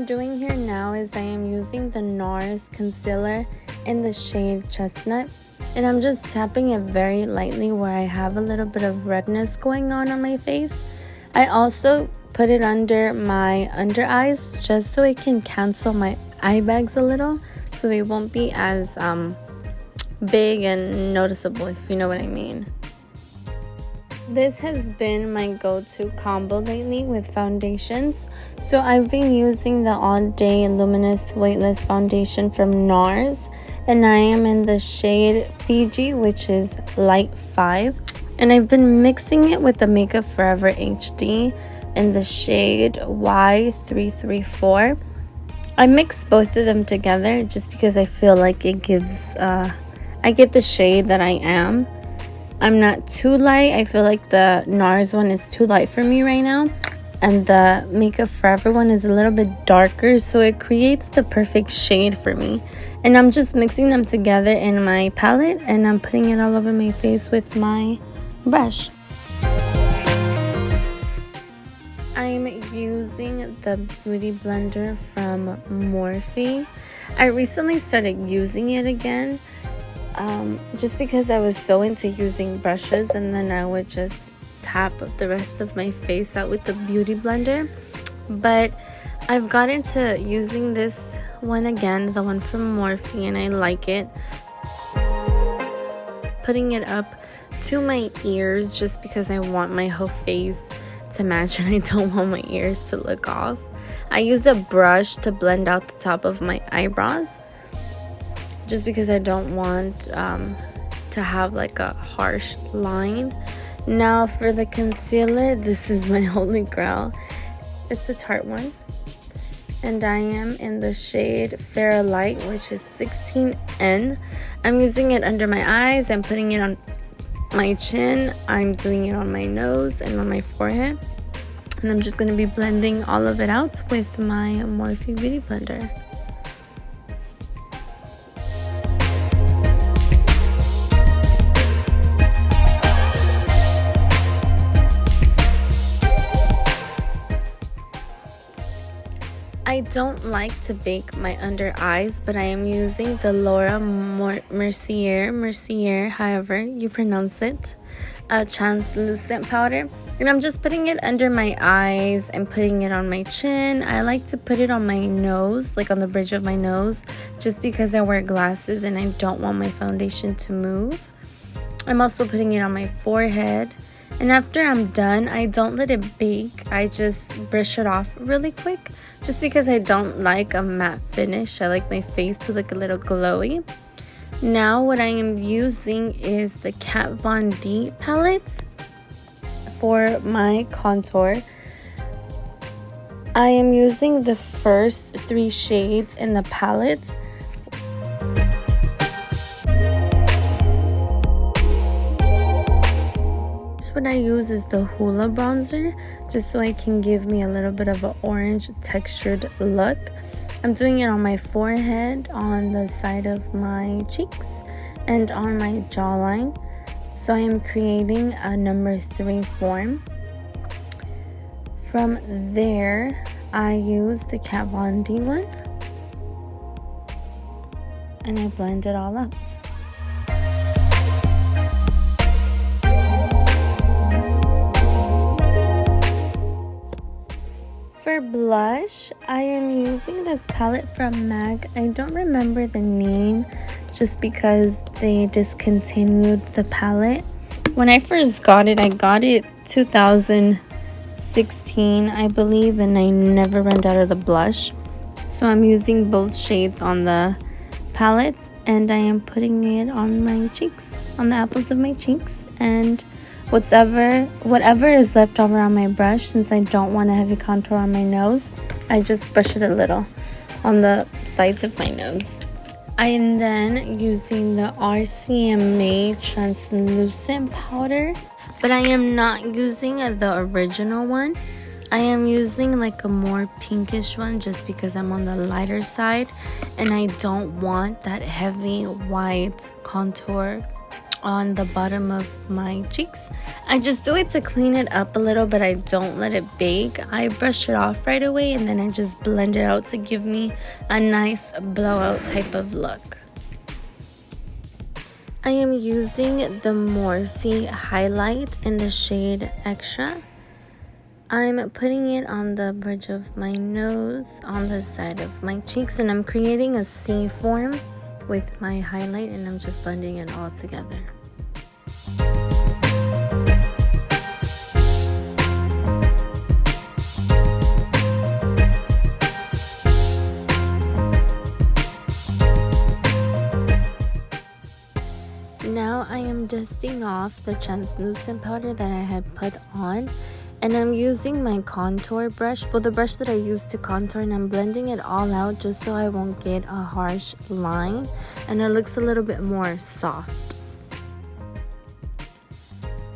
doing here now is I am using the NARS concealer in the shade Chestnut, and I'm just tapping it very lightly where I have a little bit of redness going on my face. I also put it under my under eyes just so it can cancel my eye bags a little, so they won't be as big and noticeable, if you know what I mean. This has been my go-to combo lately with foundations. So I've been using the All Day Luminous Weightless Foundation from NARS, and I am in the shade Fiji, which is light 5. And I've been mixing it with the Makeup Forever HD in the shade Y334. I mix both of them together just because I feel like it gives, I get the shade that I am. I'm not too light. I feel like the NARS one is too light for me right now. And the Makeup Forever one is a little bit darker, so it creates the perfect shade for me. And I'm just mixing them together in my palette, and I'm putting it all over my face with my brush. I'm using the Beauty Blender from Morphe. I recently started using it again. Just because I was so into using brushes, and then I would just tap the rest of my face out with the Beauty Blender. But I've got into using this one again, the one from Morphe, and I like it. Putting it up to my ears just because I want my whole face to match and I don't want my ears to look off. I use a brush to blend out the top of my eyebrows, just because I don't want to have like a harsh line. Now for the concealer, this is my holy grail. It's a Tarte one, and I am in the shade Fair Light, which is 16N. I'm using it under my eyes. I'm putting it on my chin. I'm doing it on my nose and on my forehead. And I'm just going to be blending all of it out with my Morphe Beauty Blender. I don't like to bake my under eyes, but I am using the Laura Mercier, however you pronounce it, a translucent powder. And I'm just putting it under my eyes and putting it on my chin. I like to put it on my nose, like on the bridge of my nose, just because I wear glasses and I don't want my foundation to move. I'm also putting it on my forehead. And after I'm done, I don't let it bake. I just brush it off really quick, just because I don't like a matte finish. I like my face to look a little glowy. Now what I am using is the Kat Von D palette for my contour. I am using the first 3 shades in the palette. What I use is the Hoola bronzer, just so I can give me a little bit of an orange textured look. I'm doing it on my forehead, on the side of my cheeks, and on my jawline. So I am creating a number 3 form. From there, I use the Kat Von D one, and I blend it all out. For blush, I am using this palette from MAC. I don't remember the name just because they discontinued the palette. When I first got it, I got it 2016, I believe, and I never ran out of the blush. So I'm using both shades on the palette, and I am putting it on my cheeks, on the apples of my cheeks, and whatever is left over on my brush, since I don't want a heavy contour on my nose, I just brush it a little on the sides of my nose. I am then using the RCMA translucent powder, but I am not using the original one. I am using like a more pinkish one just because I'm on the lighter side and I don't want that heavy white contour on the bottom of my cheeks. I just do it to clean it up a little, but I don't let it bake. I brush it off right away and then I just blend it out to give me a nice blowout type of look. I am using the Morphe highlight in the shade Extra. I'm putting it on the bridge of my nose, on the side of my cheeks, and I'm creating a C form with my highlight, and I'm just blending it all together. Now I am dusting off the translucent powder that I had put on, and I'm using my contour brush, the brush that I use to contour, and I'm blending it all out just so I won't get a harsh line and it looks a little bit more soft.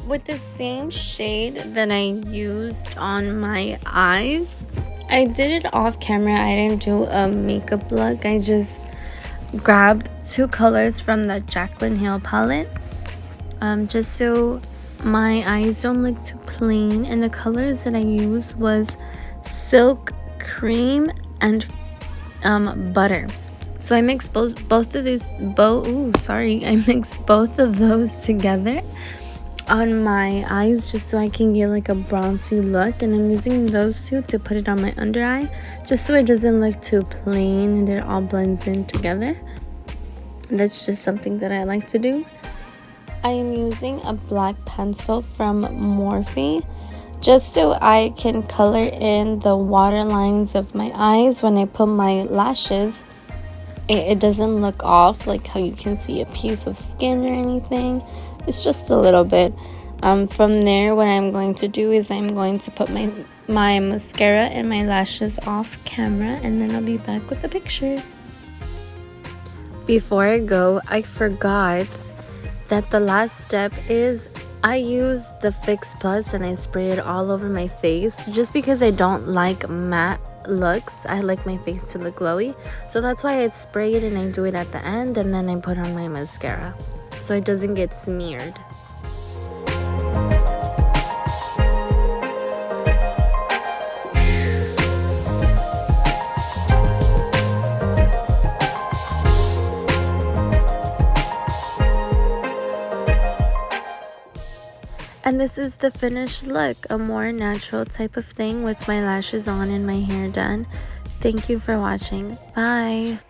With the same shade that I used on my eyes, I did it off camera. I didn't do a makeup look. I just grabbed 2 colors from the Jaclyn Hill palette, just so my eyes don't look too plain, and the colors that I used was Silk Cream and Butter. So I mixed both of those I mixed both of those together on my eyes just so I can get like a bronzy look, and I'm using those 2 to put it on my under eye just so it doesn't look too plain and it all blends in together. That's just something that I like to do. I am using a black pencil from Morphe just so I can color in the water lines of my eyes when I put my lashes. It doesn't look off like how you can see a piece of skin or anything. It's just a little bit. From there, what I'm going to do is I'm going to put my mascara and my lashes off camera, and then I'll be back with the picture. Before I go, I forgot that the last step is I use the Fix Plus and I spray it all over my face just because I don't like matte looks. I like my face to look glowy, so that's why I spray it and I do it at the end, and then I put on my mascara so it doesn't get smeared. And this is the finished look, a more natural type of thing with my lashes on and my hair done. Thank you for watching. Bye.